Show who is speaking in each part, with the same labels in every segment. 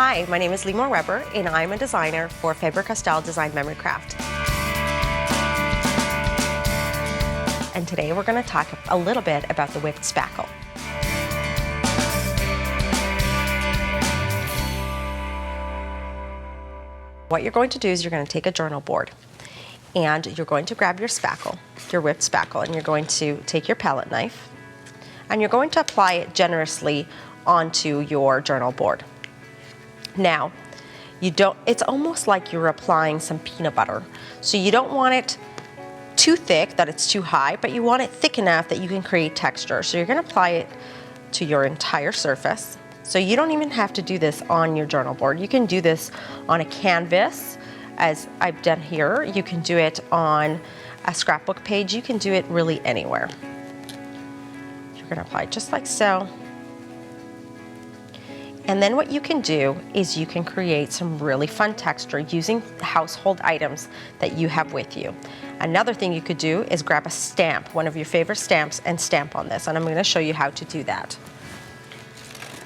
Speaker 1: Hi, my name is Limor Weber, and I'm a designer for Faber-Castell Design Memory Craft. And today we're going to talk a little bit about the whipped spackle. What you're going to do is you're going to take a journal board, and you're going to grab your spackle, your whipped spackle, and you're going to take your palette knife, and you're going to apply it generously onto your journal board. Now, it's almost like you're applying some peanut butter. So you don't want it too thick that it's too high, but you want it thick enough that you can create texture. So you're going to apply it to your entire surface. So you don't even have to do this on your journal board. You can do this on a canvas, as I've done here. You can do it on a scrapbook page. You can do it really anywhere. You're going to apply it just like so. And then what you can do is you can create some really fun texture using household items that you have with you. Another thing you could do is grab a stamp, one of your favorite stamps, and stamp on this. And I'm going to show you how to do that.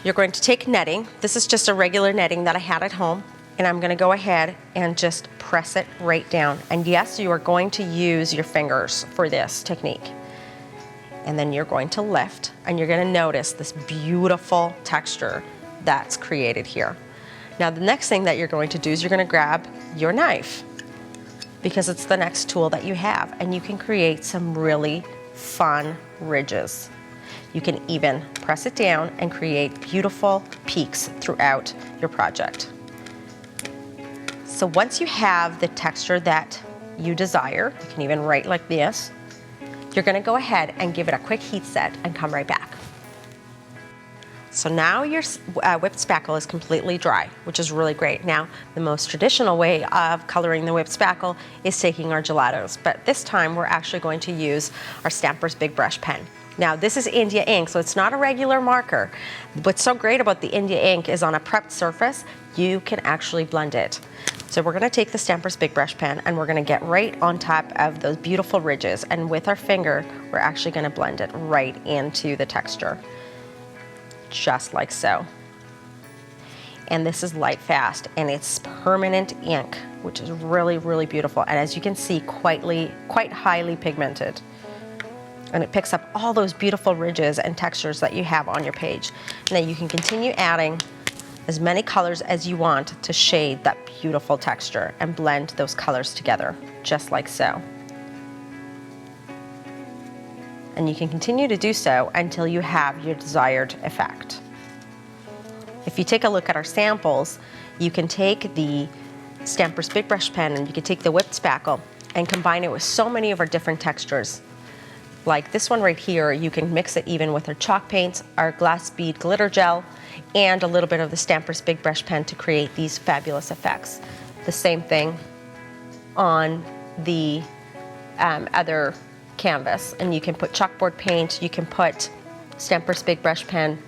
Speaker 1: You're going to take netting. This is just a regular netting that I had at home. And I'm going to go ahead and just press it right down. And yes, you are going to use your fingers for this technique. And then you're going to lift, and you're going to notice this beautiful texture that's created here. Now the next thing that you're going to do is you're going to grab your knife, because it's the next tool that you have, and you can create some really fun ridges. You can even press it down and create beautiful peaks throughout your project. So once you have the texture that you desire, you can even write like this, you're going to go ahead and give it a quick heat set and come right back. So now your whipped spackle is completely dry, which is really great. Now, the most traditional way of coloring the whipped spackle is taking our gelatos, but this time we're actually going to use our Stampers Big Brush pen. Now, this is India ink, so it's not a regular marker. What's so great about the India ink is on a prepped surface, you can actually blend it. So we're going to take the Stampers Big Brush pen, and we're going to get right on top of those beautiful ridges, and with our finger, we're actually going to blend it right into the texture. Just like so. And this is light fast, and it's permanent ink, which is really, really beautiful. And as you can see, quite highly pigmented. And it picks up all those beautiful ridges and textures that you have on your page. Now you can continue adding as many colors as you want to shade that beautiful texture and blend those colors together, just like so. And you can continue to do so until you have your desired effect. If you take a look at our samples, you can take the Stampers Big Brush pen and you can take the whipped spackle and combine it with so many of our different textures. Like this one right here, you can mix it even with our chalk paints, our glass bead glitter gel, and a little bit of the Stampers Big Brush pen to create these fabulous effects. The same thing on the other canvas, and you can put chalkboard paint, you can put Stampers Big Brush pen,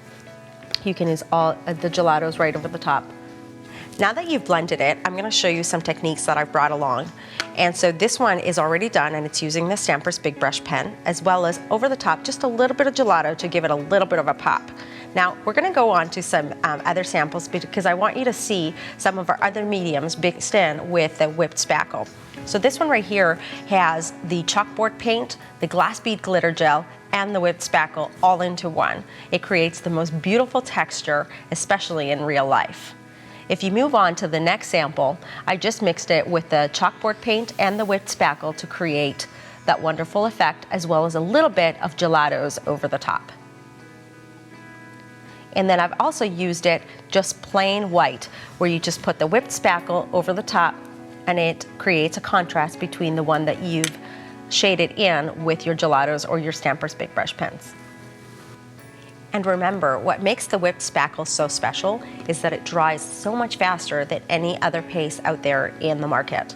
Speaker 1: you can use all the gelatos right over the top. Now that you've blended it, I'm going to show you some techniques that I've brought along. And so this one is already done, and it's using the Stampers Big Brush pen, as well as over the top just a little bit of gelato to give it a little bit of a pop. Now we're going to go on to some other samples, because I want you to see some of our other mediums mixed in with the whipped spackle. So this one right here has the chalkboard paint, the glass bead glitter gel, and the whipped spackle all into one. It creates the most beautiful texture, especially in real life. If you move on to the next sample, I just mixed it with the chalkboard paint and the whipped spackle to create that wonderful effect, as well as a little bit of gelatos over the top. And then I've also used it just plain white, where you just put the whipped spackle over the top, and it creates a contrast between the one that you've shaded in with your gelatos or your Stampers Big Brush pens. And remember, what makes the whipped spackle so special is that it dries so much faster than any other paste out there in the market.